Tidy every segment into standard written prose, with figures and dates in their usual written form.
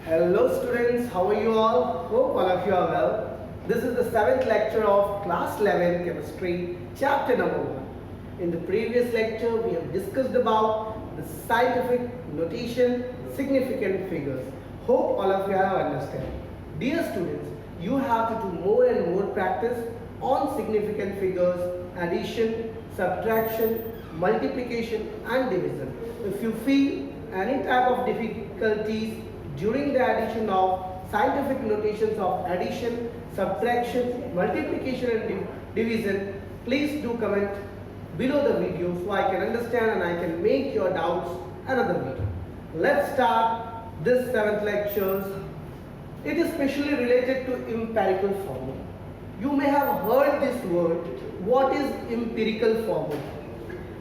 Hello students, how are you all? Hope all of you are well. This is the 7th lecture of class 11 chemistry chapter number 1. In the previous lecture we have discussed about the scientific notation, significant figures. Hope all of you have understood. Dear students, you have to do more and more practice on significant figures, addition, subtraction, multiplication and division. If you feel any type of difficulties during the addition of scientific notations of addition, subtraction, multiplication and division, please do comment below the video so I can understand and I can make your doubts another video. Let's start this 7th lectures. It is specially related to empirical formula. You may have heard this word. What is empirical formula?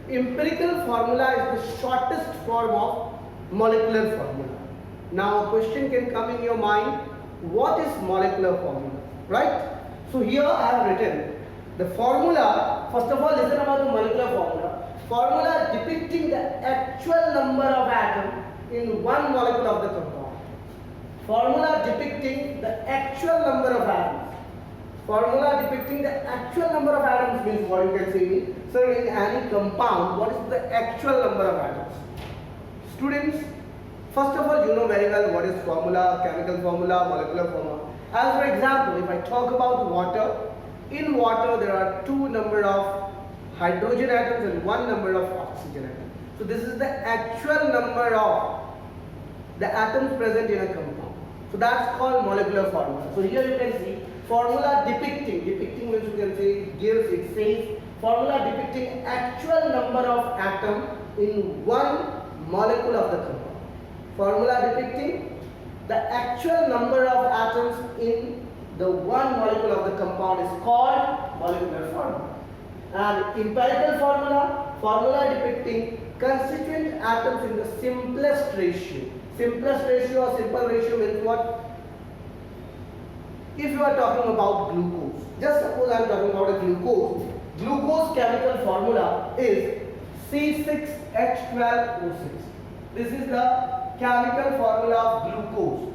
Empirical formula is the shortest form of molecular formula. Now a question can come in your mind, what is molecular formula, right? So here I have written the formula. First of all, listen about the molecular formula. Formula depicting the actual number of atoms in one molecule of the compound. Formula depicting the actual number of atoms. Formula depicting the actual number of atoms means what you can say. So in any compound, what is the actual number of atoms? Students, first of all, you know very well what is formula, chemical formula, molecular formula. As for example, if I talk about water, in water there are 2 number of hydrogen atoms and 1 number of oxygen atoms. So this is the actual number of the atoms present in a compound. So that's called molecular formula. So here you can see formula depicting means you can say it says formula depicting actual number of atoms in one molecule of the compound. Formula depicting the actual number of atoms in the one molecule of the compound is called molecular formula. And empirical formula, formula depicting constituent atoms in the simplest ratio. Simplest ratio or simple ratio means what? If you are talking about glucose, just suppose I am talking about a glucose. Glucose chemical formula is C6H12O6. This is the chemical formula of glucose.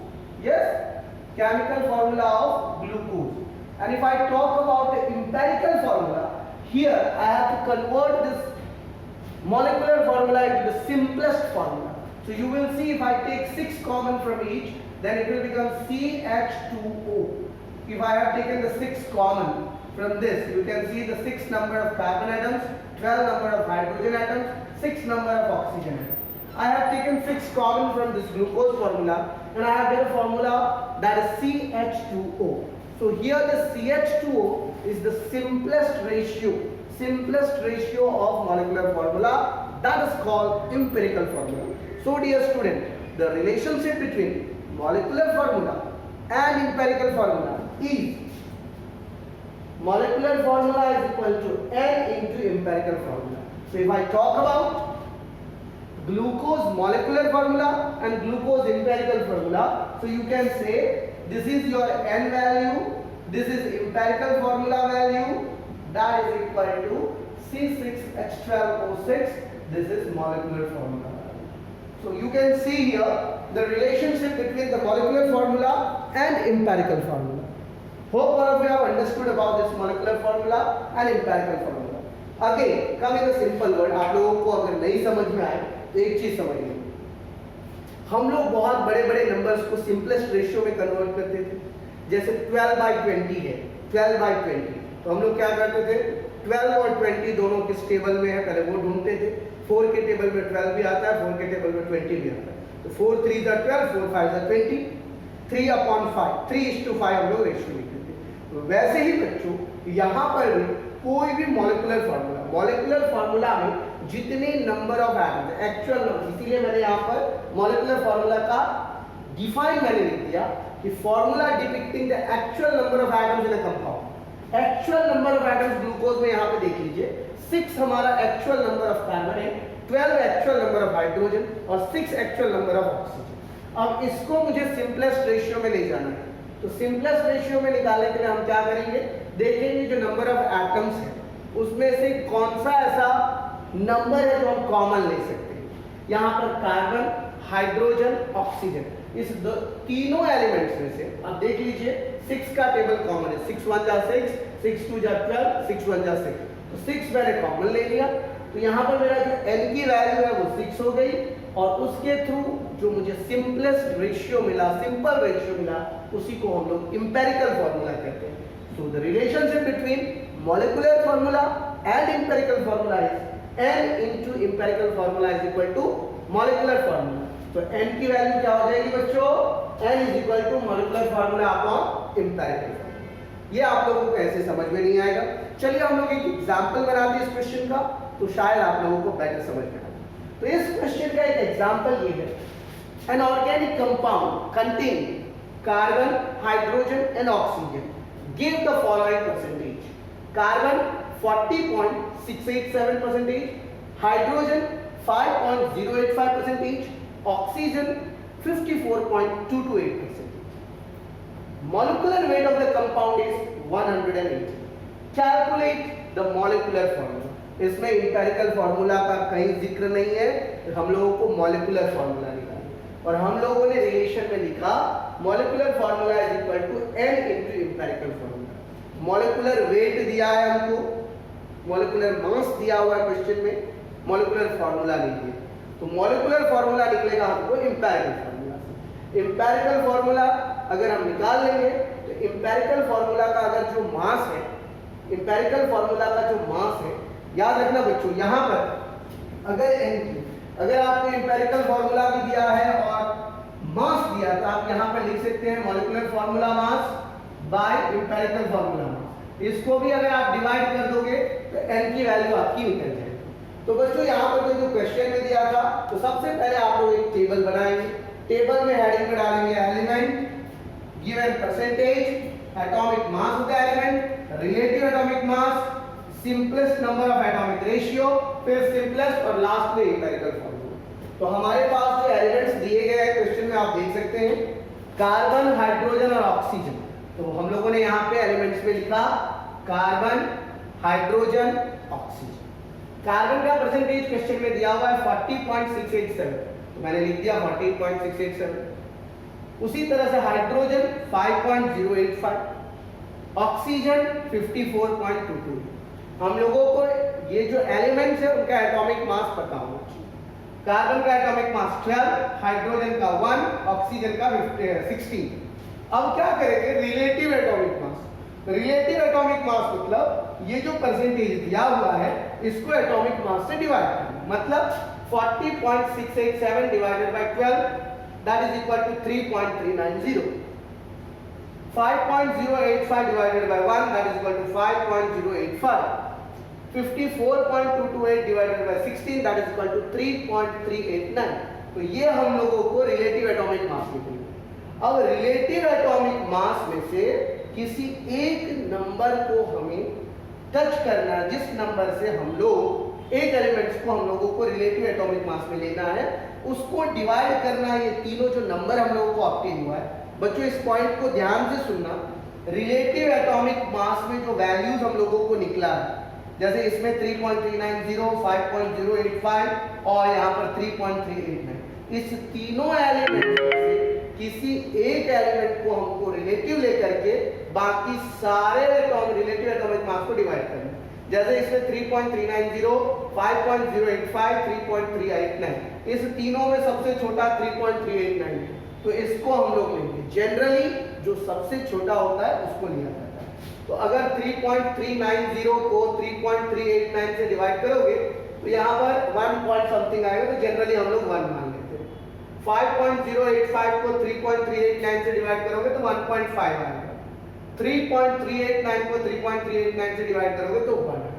Yes, chemical formula of glucose. And if I talk about the empirical formula, here I have to convert this molecular formula into the simplest formula. So you will see if I take 6 common from each, then it will become CH2O. If I have taken the 6 common from this, you can see the 6 number of carbon atoms, 12 number of hydrogen atoms, 6 number of oxygen atoms. I have taken 6 common from this glucose formula and I have made a formula that is CH2O. So here the CH2O is the simplest ratio of molecular formula, that is called empirical formula. So dear student, the relationship between molecular formula and empirical formula is molecular formula is equal to N into empirical formula. So if I talk about glucose molecular formula and glucose empirical formula, so you can say this is your N value, this is empirical formula value, that is equal to C6H12O6, this is molecular formula. So you can see here the relationship between the molecular formula and empirical formula. Hope all of you have understood about this molecular formula and empirical formula. Again, come in a simple word, आप लोगों को अगर नहीं समझ में आए तो एक चीज समझिए, हम लोग बहुत बड़े बड़े नंबर्स को सिंपलेस्ट रेशियो में कन्वर्ट करते थे. जैसे 12/20 है, 12/20, तो हम लोग क्या करते थे, 12 और 20 दोनों किस टेबल में है पहले वो ढूंढते थे. 4 के टेबल में 12 भी आता है, 4 के टेबल में 20 भी आता है. तो 4 3 12, 4 5 20, 3/5, 3:5 हम लोग रेशियो लिखते थे. तो वैसे ही बच्चों यहाँ पर भी कोई भी मॉलिक्यूलर फार्मूला में जितने number of atoms actual number, इसीलिए मैंने यहाँ पर मॉलिक्यूलर फार्मूला का डिफाइन मैंने लिख दिया कि formula depicting the actual number of atoms in a compound. Actual number of atoms glucose में यहाँ पे देख लीजिए, 6 हमारा एक्चुअल नंबर ऑफ कार्बन है, 12 एक्चुअल नंबर ऑफ हाइड्रोजन और 6 एक्चुअल नंबर ऑफ ऑक्सीजन. अब इसको मुझे सिंपलेस्ट रेशियो में ले जाना है, तो सिंपलेस्ट रेशियो में निकालने के लिए हम क्या करेंगे, देखेंगे जो नंबर ऑफ एटम्स है उसमें से कौन सा ऐसा नंबर है जो हम कॉमन ले सकते हैं. यहाँ पर कार्बन, हाइड्रोजन, ऑक्सीजन, इस तीनों एलिमेंट्स में से अब देख लीजिए 6 का टेबल कॉमन है, 6 1 जा 6, 6 2 जा 12, 6 1 जा 6, तो 6 मैंने कॉमन ले लिया, तो यहाँ पर मेरा जो n की वैल्यू है वो 6 हो गई, और उसके थ्रू जो मुझे सिंपलेस्ट रेशियो मिला, सिंपल रेशियो मिला, उसी को हम लोग इंपेरिकल फॉर्मूला कहते हैं। So the relationship between molecular formula and empirical formula is n into empirical formula is equal to molecular formula। तो n की वैल्यू क्या हो जाएगी बच्चों, n is equal to molecular formula upon empirical formula। ये आप लोगों को ऐसे समझ में नहीं आएगा। चलिए हम लोग एक एग्जांपल बनाते हैं इस क्वेश्चन का, तो शायद आप लोगों को बेटर समझ में आए। तो इस क्वेश्चन का एक एग्जांपल ये है, an organic compound containing carbon, hydrogen and oxygen give the following percentage: carbon 40.687%, hydrogen 5.085%, oxygen 54.228%. Molecular weight of the compound is 180. Calculate the molecular formula. इसमें इंपेरिकल फॉर्मूला का कहीं जिक्र नहीं है, हम लोगों को मॉलिक्यूलर फॉर्मूला निकालना, और हम लोगों ने रिलेशन में लिखा molecular formula is equal to n into empirical formula. Molecular weight दिया है हमको, मॉलिक्यूलर मास दिया हुआ है क्वेश्चन में, मॉलिक्यूलर फॉर्मूला नहीं दिया, तो मॉलिक्यूलर फॉर्मूला निकलेगा हमको इंपेरिकल फॉर्मूला से। इंपेरिकल फॉर्मूला अगर हम निकाल लेंगे तो इंपेरिकल फॉर्मूला का अगर जो मास है, इंपेरिकल फॉर्मूला का जो मास है, याद रखना बच्चों, यहाँ पर अगर आपको इंपेरिकल फॉर्मूला भी दिया है और मास दिया, तो आप यहाँ पर लिख सकते हैं molecular formula mass bye empirical formula mass. इसको भी अगर आप डिवाइड कर दोगे तो n की वैल्यू आपकी निकल जाएगी। तो बच्चों यहाँ पर जो क्वेश्चन में दिया था, तो सबसे पहले आप लोग एक टेबल बनाएंगे, टेबल में हेडिंग में डालेंगे element, given percentage, atomic mass of the element, relative atomic mass, simplest number of atomic ratio, फिर सिंपलेस्ट और लास्ट में इंपेरिकल फॉर्मूला। तो हमारे पास जो एलिमेंट्स दिए गए हैं क्वेश्चन में आप देख सकते हैं, कार्बन, हाइड्रोजन और ऑक्सीजन। तो हम लोगों ने यहाँ पे एलिमेंट्स में लिखा कार्बन, हाइड्रोजन, ऑक्सीजन। कार्बन का परसेंटेज क्वेश्चन में दिया हुआ है 40.687, तो मैंने लिख दिया 40.687। उसी तरह से हाइड्रोजन 5.085, ऑक्सीजन 54.22। हम लोगों को ये जो एलिमेंट्स है उनका एटॉमिक मास पता होना चाहिए। कार्बन का एटॉमिक मास 12, हाइड्रोजन का 1, ऑक्सीजन का 16। अब क्या करेंगे, relative atomic mass. Relative atomic mass मतलब ये जो परसेंटेज दिया हुआ है इसको एटॉमिक मास से डिवाइड करना, मतलब 40.687 divided by 12 that is equal to 3.390। 5.085 divided by 1 that is equal to 5.085. 54.228 divided by 16 that is equal to 3.389। तो ये हम लोगों को रिलेटिव एटॉमिक मास निकलेगा। अब रिलेटिव एटॉमिक मास में से किसी एक नंबर को हमें टच करना है, जिस नंबर से हम लोग एक एलिमेंट्स को हम लोगों को रिलेटिव एटॉमिक मास में लेना है, उसको डिवाइड करना है। ये तीनों जो नंबर हम लोगों को ऑब्टेन हुआ है, बच्चों इस पॉइंट को ध्यान से सुनना, रिलेटिव एटॉमिक मास में जो वैल्यूज हम लोगों को निकला है, जैसे इसमें 3.390, 5.085 और यहाँ पर 3.389, इस तीनों एलिमेंट से किसी एक एलिमेंट को हमको रिलेटिव लेकर के बाकी सारे रिलेटिव एटॉमिक मास को डिवाइड करना। जैसे इसमें 3.390, 5.085, 3.389, इस तीनों में सबसे छोटा 3.389 है, तो इसको हम लोग लेंगे। जनरली जो सबसे छोटा होता है उसको लिया जाता है। तो अगर 3.390 को 3.389 से डिवाइड करोगे तो यहाँ पर 1 पॉइंट समथिंग आएगा, तो जनरली हम लोग 1 मान लेते हैं। 5.085 को 3.389 से डिवाइड करोगे तो 1.5 आएगा। 3.389 को 3.389 से डिवाइड करोगे तो 1 आएगा।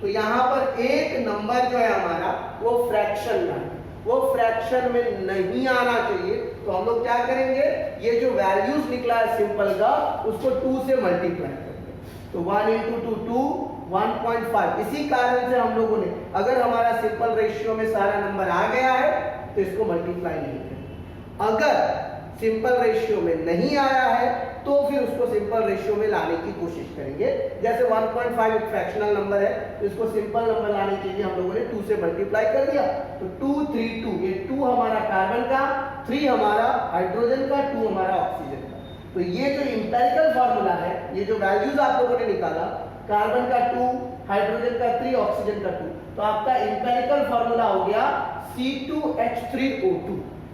तो यहाँ पर एक नंबर जो है हमारा वो फ्रैक्शन में है, वो फ्रैक्शन में नहीं आना चाहिए। तो हम लोग क्या करेंगे, ये जो वैल्यूज निकला है सिंपल का, उसको 2 से मल्टीप्लाई करेंगे। तो 1 into 2 2, 1.5। इसी कारण से हम लोगों ने, अगर हमारा सिंपल रेशियो में सारा नंबर आ गया है तो इसको मल्टीप्लाई नहीं करेंगे। अगर सिंपल रेशियो में नहीं आया है तो फिर उसको सिंपल रेशियो में लाने की कोशिश करेंगे। जैसे 1.5 एक फ्रैक्शनल नंबर है, तो इसको सिंपल नंबर लाने के लिए हम लोगों ने 2 से मल्टीप्लाई कर दिया, तो 2 3 2, ये 2 हमारा कार्बन का, 3 हमारा हाइड्रोजन का, 2 हमारा ऑक्सीजन का। तो ये जो एम्पिरिकल फार्मूला है, ये जो वैल्यूज आप लोगों ने निकाला, कार्बन का 2, हाइड्रोजन का 3, ऑक्सीजन का 2, तो आपका एम्पिरिकल फार्मूला हो गया C2H3O2।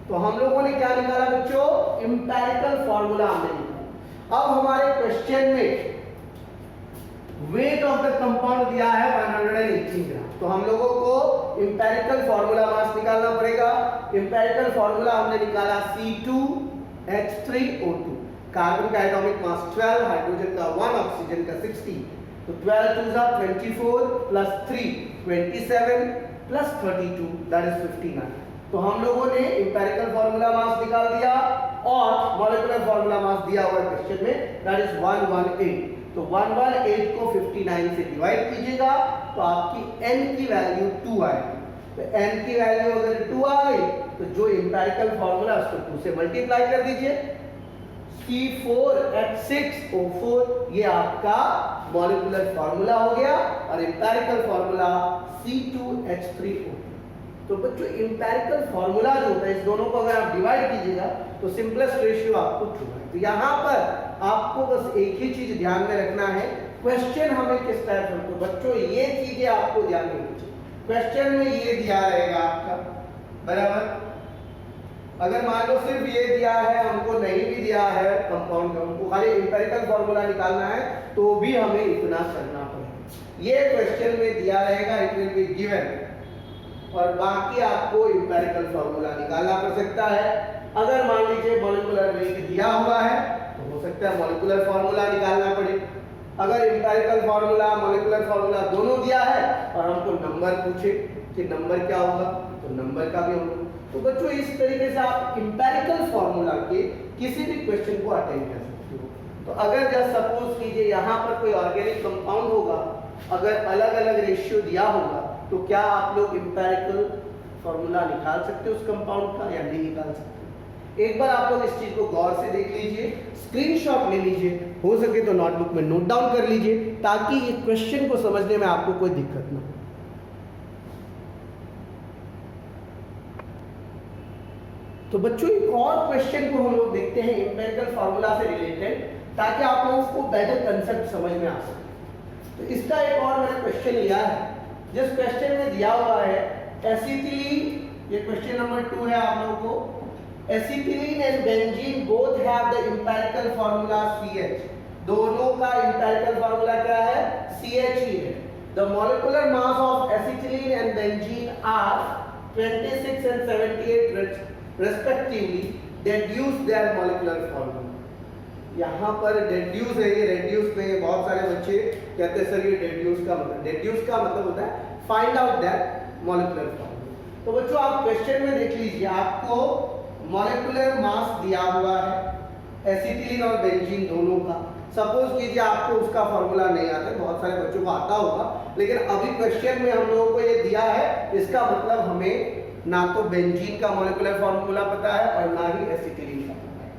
तो हम लोगों ने क्या निकाला बच्चों? एम्पिरिकल फार्मूला हमने निकाला। अब हमारे क्वेश्चन में वेट ऑफ द कंपाउंड दिया है 118 ग्राम, तो हम लोगों को एम्पिरिकल फार्मूला मास निकालना पड़ेगा। एम्पिरिकल फार्मूला हमने निकाला C2H3O2, कार्बन का एटॉमिक मास 12, हाइड्रोजन का 1, ऑक्सीजन का 16, तो 12 2 24 प्लस 3 27 प्लस 32 दैट इज 59। तो हम लोगों ने एम्पिरिकल फार्मूला मास निकाल दिया और मॉलिक्यूलर फार्मूला मास दिया हुआ क्वेश्चन में, दैट इज 118। तो 118 को 59 से डिवाइड कीजिएगा तो आपकी n की वैल्यू 2 आएगी। तो n की वैल्यू अगर 2 आ गई तो जो एम्पिरिकल फार्मूला उसको 2 से मल्टीप्लाई कर दीजिए, C4H6O4 ये आपका मॉलिक्यूलर फार्मूला हो गया और एम्पिरिकल फार्मूला C2H3O2। तो बच्चों एम्पिरिकल फार्मूला जो होता है, इस दोनों को अगर आप डिवाइड कीजिएगा तो सिंपलेस्ट रेशियो आपको ट्रू है। तो यहाँ पर आपको बस एक ही चीज ध्यान में रखना है, क्वेश्चन हमें किस टाइप से, तो बच्चों ये चीजें आपको ध्यान में रखनी चाहिए। क्वेश्चन में ये दिया रहेगा आपका, बराबर। अगर मान लो सिर्फ ये दिया है, हमको नहीं भी दिया है कंपाउंड का, हमको खाली एम्पिरिकल फार्मूला निकालना है, तो भी हमें इतना करना पड़ेगा। ये क्वेश्चन में दिया रहेगा, इट विल बी गिवन, और बाकी आपको एम्पिरिकल फार्मूला निकालना पड़ सकता है। अगर मान लीजिए मॉलिक्यूलर वेट दिया हुआ है तो हो सकता है मॉलिक्यूलर फार्मूला निकालना पड़े। अगर एम्पिरिकल फार्मूला मॉलिक्यूलर फार्मूला दोनों दिया है और हमको नंबर पूछे कि नंबर क्या होगा, तो नंबर का भी हम लोग, तो बच्चों इस तरीके से आप एम्पिरिकल फार्मूला के किसी भी क्वेश्चन को अटेंड कर सकते हो। तो अगर जस्ट सपोज कीजिए यहाँ पर कोई ऑर्गेनिक कंपाउंड होगा, अगर अलग अलग रेशियो दिया होगा, तो क्या आप लोग एम्पिरिकल फार्मूला निकाल सकते हो उस कंपाउंड का या नहीं निकाल सकते? एक बार आप लोग इस चीज को गौर से देख लीजिए, स्क्रीनशॉट ले लीजिए, हो सके तो नोटबुक में नोट डाउन कर लीजिए, ताकि ये क्वेश्चन को समझने में आपको कोई दिक्कत ना हो। तो बच्चों एक और क्वेश्चन को हम लोग देखते हैं एम्पिरिकल फार्मूला से रिलेटेड, ताकि आप लोगों को बेटर कंसेप्ट समझ में आ सके। तो इसका एक और मैंने क्वेश्चन लिया है, जिस क्वेश्चन में दिया हुआ है एसिटिलीन, ये क्वेश्चन नंबर 2 है आप लोगों को। Acetylene and benzene both have the empirical formula CH, दोनों का एम्पिरिकल फार्मूला क्या है? CH ही है। The molecular mass of acetylene and benzene are 26 and 78 respectively, deduce their molecular formula। यहाँ पर deduce है, ये reduce में बहुत सारे बच्चे कहते हैं सर ये deduce का मतलब होता है find out their molecular formula। तो बच्चों आप क्वेश्चन में देख लीजिए, आपको मॉलिक्यूलर मास दिया हुआ है एसिटिलीन और बेंजीन दोनों का। सपोज कीजिए आपको उसका फॉर्मूला नहीं आता, बहुत सारे बच्चों को आता होगा, लेकिन अभी क्वेश्चन में हम लोगों को ये दिया है, इसका मतलब हमें ना तो बेंजीन का मॉलिक्यूलर फॉर्मूला पता है और ना ही एसिटिलीन का पता है।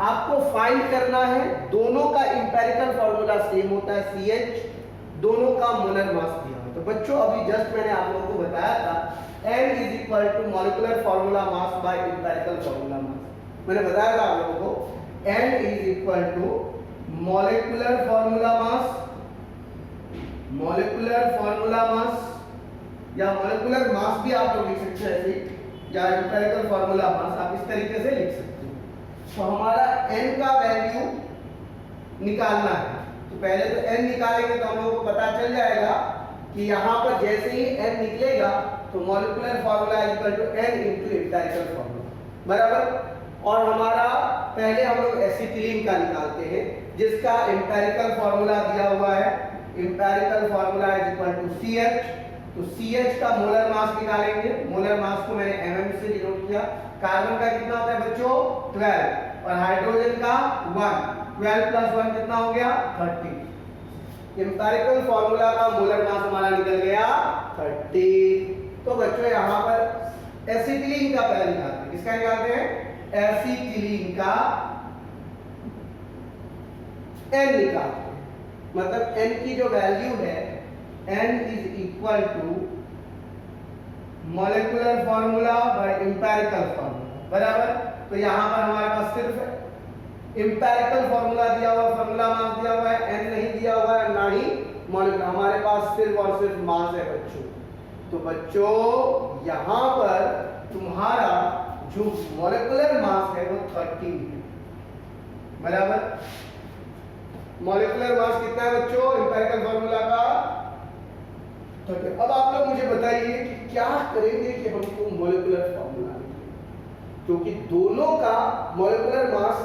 आपको फाइंड करना है, दोनों का एम्पिरिकल फॉर्मूला सेम होता है CH, दोनों का मोलर मास दिया है। तो बच्चों अभी जस्ट मैंने आप लोगों को बताया था n is equal to molecular formula mass by empirical formula mass. मैंने बताया था आप लोगों को n is equal to molecular formula mass या मॉलिक्यूलर मास भी आप लोग लिख सकते हैं ऐसे, या एम्पिरिकल फॉर्मूला मास आप इस तरीके से लिख सकते हो। तो हमारा n का वैल्यू निकालना है, तो पहले तो n निकालेंगे तो हम लोगों को पता चल जाएगा कि यहाँ पर जैसे ही n निकलेगा तो molecular formula equal to n into empirical formula, बराबर। और हमारा पहले हम लोग एसिटिलीन का निकालते हैं, जिसका एम्पिरिकल फॉर्मूला दिया हुआ है, empirical formula is equal to CH। तो CH का मोलर मास निकालेंगे, मोलर मास को मैंने mm से डिनोट किया। कार्बन का कितना होता है बच्चों? 12, और हाइड्रोजन का 1, 12 प्लस 1 कितना हो गया? 30। एम्पिरिकल फॉर्मूला का मोलर मास हमारा निकल गया 30। तो बच्चों यहाँ पर एसिटिलीन का पहले निकालते हैं। किसका निकालते हैं? एसिटिलीन का n निकालते हैं। मतलब n की जो वैल्यू है n is equal to molecular formula by empirical formula, बराबर। तो यहाँ पर हमारे पास सिर्फ एम्पिरिकल फॉर्मूला दिया हुआ, फॉर्मूला मास दिया हुआ है, n नहीं दिया हुआ है, ना ही मॉलिक्यूलर। हमारे पास सिर्फ और सिर्फ मास है बच्चों। तो बच्चों यहाँ पर तुम्हारा जो मॉलिक्यूलर मास है वो 13 है, बराबर। मॉलिक्यूलर मास कितना है बच्चों एम्पिरिकल फॉर्मूला का? तो अब आप लोग मुझे बताइए कि क्या करेंगे कि हमको मॉलिक्यूलर फॉर्मूला, क्योंकि दोनों का मॉलिक्यूलर मास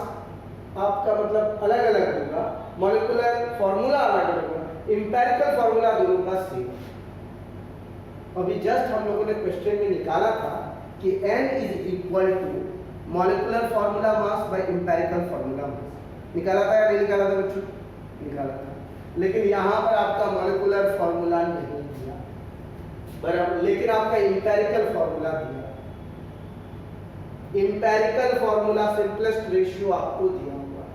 आपका मतलब अलग अलग होगा, मॉलिक्यूलर फॉर्मूला अलग अलग होगा, एम्पिरिकल फॉर्मूला दोनों का सेम। अभी जस्ट हम लोगों ने क्वेश्चन में निकाला था कि n is equal to molecular formula mass by empirical formula mass. निकाला था या नहीं निकाला था बच्चों? निकाला था। लेकिन यहाँ पर आपका मॉलिक्यूलर फॉर्मूला नहीं दिया, बराबर, लेकिन आपका एम्पिरिकल फॉर्मूला दिया। एम्पिरिकल फॉर्मूला सिंपलेस्ट रेशियो आपको दिया हुआ है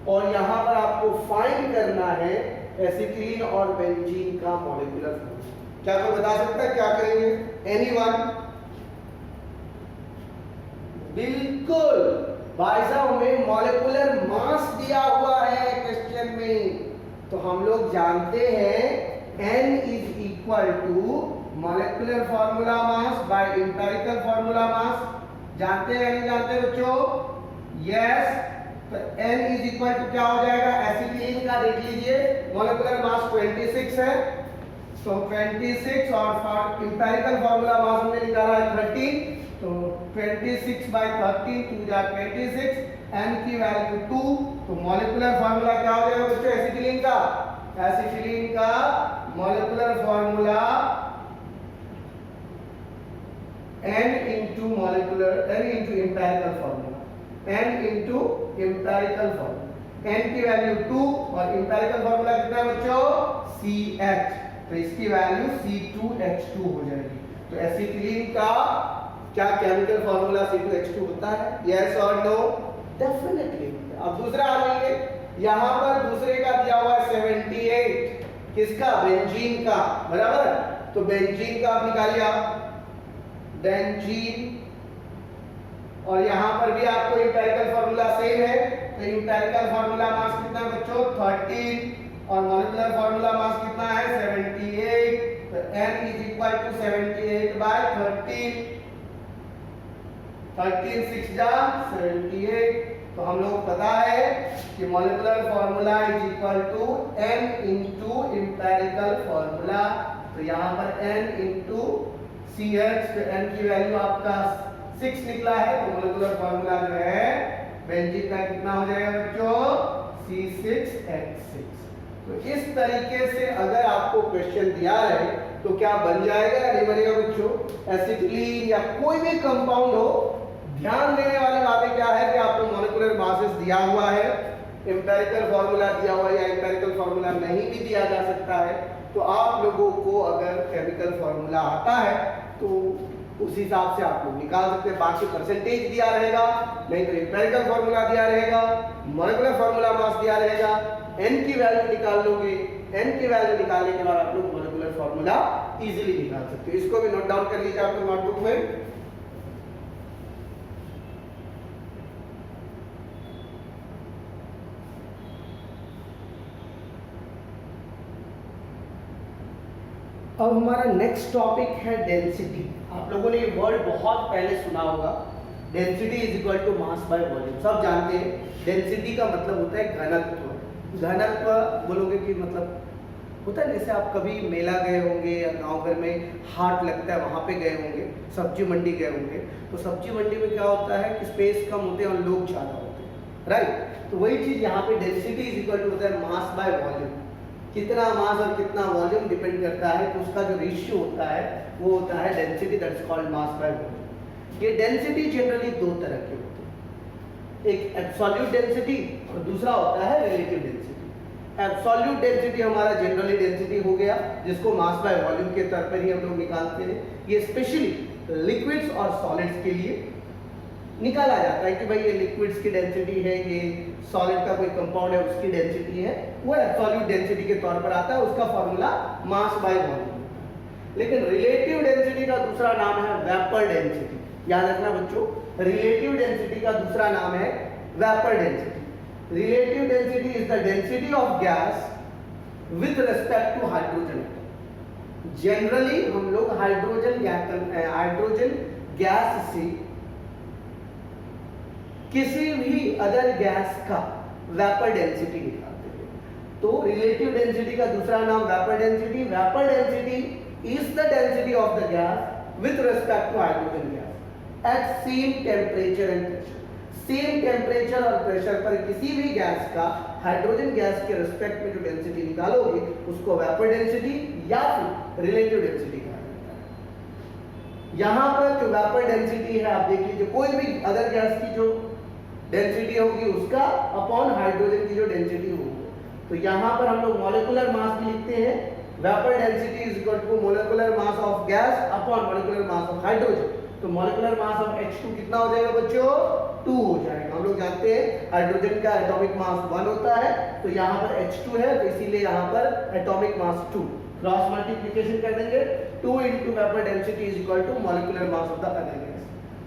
और यहाँ पर आपको फाइंड करना है एसिटिलीन और बेंजीन का मॉलिक्यूलर फॉर्मूला। क्या कोई बता सकता है क्या करेंगे? एनीवन? बिल्कुल भाई साहब, हमें मॉलिक्यूलर मास दिया हुआ है क्वेश्चन में, तो हम लोग जानते हैं n is equal to molecular formula mass by empirical formula mass. जानते हैं या नहीं जानते बच्चों? यस। तो n इज इक्वल टू क्या हो जाएगा? एसिटिलीन का देख लीजिए, मॉलिक्यूलर मास 26 है, तो 26 और एम्पिरिकल फॉर्मूला मास हमने निकाला है 13, तो 26 बाय 13 2 जा 26, n की वैल्यू 2, तो मॉलिक्यूलर फॉर्मूला क्या हो जाएगा बच्चों एसिटिलीन का? एसिटिलीन का molecular formula n into empirical formula, n into empirical formula. n की वैल्यू 2 और एम्पिरिकल फॉर्मूला कितना है बच्चों? CH, तो इसकी वैल्यू C2H2 हो जाएगी। तो एसिटिलीन का क्या केमिकल फॉर्मूला C2H2 होता है? यस और नो? डेफिनेटली। अब दूसरा आ जाइए, यहाँ पर दूसरे का दिया हुआ है 78, किसका? बेंजीन का, बराबर। तो बेंजीन का आप निकालिए, आप बेंजीन, और यहाँ पर भी आपको एम्पिरिकल फॉर्मूला सेम है, तो एम्पिरिकल फॉर्मूला मास कितना है बच्चों? 13 और मॉलिक्यूलर फॉर्मूला मास कितना है? 78, तो n is equal to 78 by 13, 13 6 जा 78। तो हम लोग पता है कि molecular formula is equal to n into empirical formula. तो यहाँ पर n इंटू CH, तो n की वैल्यू आपका 6 निकला है, तो मॉलिक्यूलर फॉर्मूला जो है बेंजीन का कितना हो जाएगा बच्चों? C6H6। तो इस तरीके से अगर आपको क्वेश्चन दिया रहे तो क्या बन जाएगा या नहीं बनेगा बच्चों? एसिटिलीन या कोई भी कंपाउंड हो, ध्यान देने वाली बातें क्या है कि आपको मॉलिक्यूलर मासेस दिया हुआ है, एम्पिरिकल फॉर्मूला दिया हुआ है या एम्पिरिकल फॉर्मूला नहीं भी दिया जा सकता है, तो आप लोगों को अगर केमिकल फॉर्मूला आता है तो उस हिसाब से आप लोग निकाल सकते हैं। बाकी परसेंटेज दिया रहेगा, नहीं तो एम्पिरिकल फॉर्मूला दिया रहेगा, मॉलिक्यूलर फॉर्मूला मास दिया रहेगा, n की वैल्यू निकाल लोगे, n की वैल्यू निकालने के बाद आप लोग मॉलिक्यूलर फॉर्मूला इजीली निकाल सकते हो। इसको भी नोट डाउन कर लीजिए आपके नोटबुक में। अब हमारा नेक्स्ट टॉपिक है डेंसिटी। आप लोगों ने ये वर्ड बहुत पहले सुना होगा, density is equal to mass by volume. सब जानते हैं डेंसिटी का मतलब होता है घनत्व। घनत्व बोलोगे कि मतलब होता है, जैसे आप कभी मेला गए होंगे या गांव घर में हाट लगता है वहाँ पे गए होंगे, सब्जी मंडी गए होंगे, तो सब्जी मंडी में क्या होता है कि स्पेस कम होते हैं और लोग ज़्यादा होते हैं, राइट। तो वही चीज़ यहाँ पे डेंसिटी इज इक्वल टू होता है मास बाय वॉल्यूम। कितना मास और कितना वॉल्यूम डिपेंड करता है, तो उसका जो रेशियो होता है वो होता है density, that is called mass by volume. ये डेंसिटी जनरली दो तरह के होते हैं, एक एब्सोल्यूट डेंसिटी और दूसरा होता है रिलेटिव डेंसिटी। एब्सोल्यूट डेंसिटी हमारा जनरली डेंसिटी हो गया, जिसको मास बाय वॉल्यूम के तौर पर ही हम लोग निकालते हैं। ये स्पेशली लिक्विड्स और सॉलिड्स के लिए निकाला जाता है कि भाई ये लिक्विड्स की डेंसिटी है, ये सॉलिड का कोई कंपाउंड है उसकी डेंसिटी है, वो एब्सोल्यूट डेंसिटी के तौर पर आता है, उसका फॉर्मूला मास बाय वॉल्यूम। लेकिन रिलेटिव डेंसिटी का दूसरा नाम है वेपर डेंसिटी। याद रखना बच्चों, रिलेटिव डेंसिटी का दूसरा नाम है vapour density. Relative density is the density of gas with respect to hydrogen. Generally हम लोग हाइड्रोजन गैस से किसी भी अदर गैस का वेपर डेंसिटी निकालते हैं। तो रिलेटिव डेंसिटी का दूसरा नाम vapour density. Vapour density is the density of the gas with respect to hydrogen gas at same temperature and pressure. Same temperature और प्रेशर पर किसी भी गैस का हाइड्रोजन गैस के रिस्पेक्ट में जो डेंसिटी निकालोगे उसको वेपर डेंसिटी या फिर रिलेटिव डेंसिटी कहा जाता है। यहां पर जो वेपर डेंसिटी है आप देख लीजिए, कोई भी अदर गैस की जो डेंसिटी होगी उसका अपॉन हाइड्रोजन की जो डेंसिटी होगी। तो यहां पर हम लोग मॉलिक्यूलर मास भी लिखते हैं, vapour density is equal to molecular mass of gas upon molecular mass of hydrogen. तो मॉलिक्यूलर मास ऑफ H2 कितना हो जाएगा बच्चों? 2 हो जाएगा। हम लोग जानते हैं हाइड्रोजन का एटॉमिक मास 1 होता है, तो यहाँ पर H2 है तो इसीलिए यहाँ पर एटॉमिक मास 2। क्रॉस मल्टीप्लिकेशन कर देंगे, 2 into vapour density is equal to molecular mass of the other gas.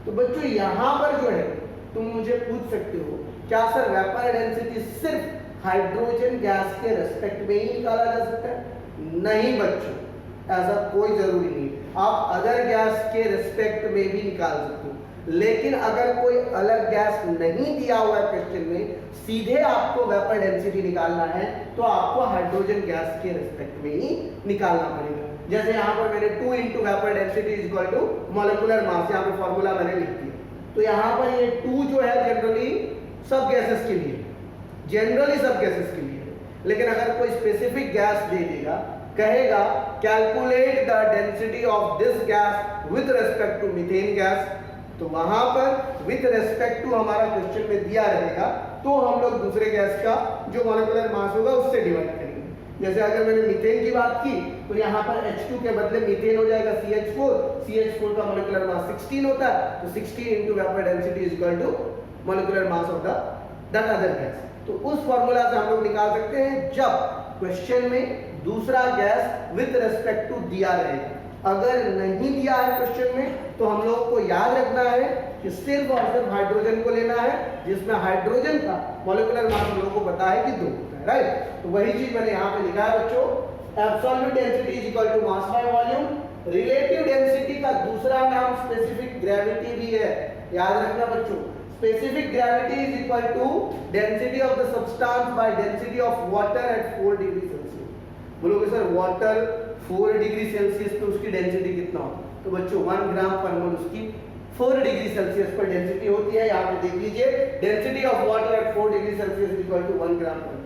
तो बच्चों यहाँ पर जो है तुम मुझे पूछ सकते हो, क्या सर वेपर डेंसिटी सिर्फ हाइड्रोजन गैस के रेस्पेक्ट में ही निकाला जा सकता है? नहीं बच्चों, ऐसा कोई जरूरी नहीं। आप अदर गैस के रिस्पेक्ट में भी निकाल सकते हो, लेकिन अगर कोई अलग गैस नहीं दिया हुआ है क्वेश्चन में, सीधे आपको वेपर डेंसिटी निकालना है तो आपको हाइड्रोजन गैस के रिस्पेक्ट में ही निकालना पड़ेगा। जैसे यहाँ पर मैंने 2 into vapour density is equal to molecular mass, यहाँ पे फॉर्मूला मैंने लिख दिया। तो यहाँ पर ये 2 जो है जनरली सब गैसेस के लिए, जनरली सब गैसेस के लिए, लेकिन अगर कोई स्पेसिफिक गैस दे देगा, कहेगा calculate the density of this gas with respect to methane gas, तो वहां पर विथ रिस्पेक्ट टू हमारा क्वेश्चन में दिया रहेगा, तो हम लोग दूसरे गैस का जो मॉलिक्यूलर मास होगा उससे डिवाइड करेंगे। जैसे अगर मैंने मीथेन की बात की तो यहाँ पर H2 के बदले मीथेन हो जाएगा CH4, CH4 का मॉलिक्यूलर मास 16 होता है, तो 16 into vapour density is equal to molecular mass of that other gas. तो उस फॉर्मूला से हम लोग निकाल सकते हैं जब क्वेश्चन में दूसरा गैस विथ रिस्पेक्ट टू दिया रहेगा। अगर नहीं दिया है क्वेश्चन में तो हम लोग को याद रखना है कि सिर्फ और सिर्फ हाइड्रोजन को लेना है, जिसमें हाइड्रोजन का मॉलिक्यूलर मास हम लोग को पता है कि 2 होता है, राइट। तो वही चीज मैंने यहाँ पे लिखा है बच्चों, absolute density is equal to mass by volume. Relative density का दूसरा नाम स्पेसिफिक ग्रेविटी भी है, याद रखना बच्चों। Specific gravity is equal to density of the substance by density of water at 4 degree Celsius. बोलोगे सर वाटर 4 डिग्री सेल्सियस पे उसकी डेंसिटी कितना हो? तो बच्चों 1 ग्राम पर मोल उसकी 4 डिग्री सेल्सियस पर डेंसिटी होती है। यहाँ पे देख लीजिए, density of water at 4 degree Celsius is equal to 1 gram per.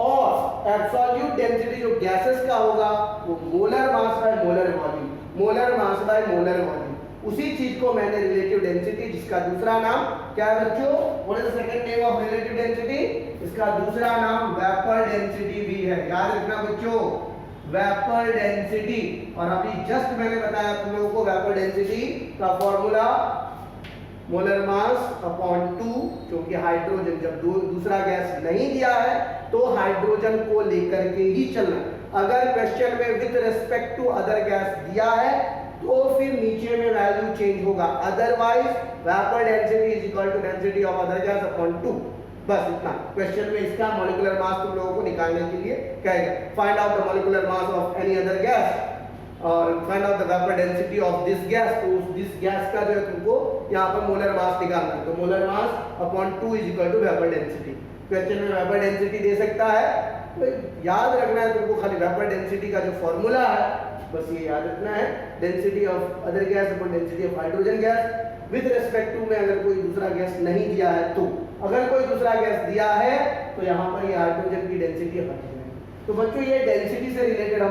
और एब्सोल्यूट डेंसिटी जो गैसेस का होगा वो molar mass by molar volume, molar mass by molar volume. उसी चीज को मैंने रिलेटिव डेंसिटी, जिसका दूसरा नाम क्या है बच्चों? What is the second name of relative density? इसका दूसरा नाम वेपर डेंसिटी भी है, याद रखना बच्चों, वेपर डेंसिटी। और अभी जस्ट मैंने बताया तुम लोगों को वेपर डेंसिटी का फॉर्मूला मोलर मास अपॉन 2, क्योंकि हाइड्रोजन जब दूसरा गैस नहीं दिया है तो हाइड्रोजन को लेकर के ही चलना। अगर क्वेश्चन में with respect to other gas दिया है तो फिर नीचे में वैल्यू चेंज होगा, otherwise vapour density is equal to density of other gas upon 2। बस इतना। क्वेश्चन में इसका मॉलिक्यूलर मास तुम लोगों को निकालने के लिए कहेगा, find out the molecular mass of any other gas और find out the vapour density of this gas. तो दिस गैस का जो है तुमको यहाँ पर मोलर मास निकालना है, तो molar mass upon 2 is equal to vapour density. Question में वेपर डेंसिटी दे सकता है, तो याद रखना है तुमको खाली वेपर डेंसिटी का जो फॉर्मूला है बस ये याद रखना है, density of other gas upon density of hydrogen gas with respect to में अगर कोई दूसरा गैस नहीं दिया है तो। अगर कोई दूसरा गैस दिया है तो यहाँ पर ये हाइड्रोजन की डेंसिटी हट जाएगी। तो बच्चों ये डेंसिटी से रिलेटेड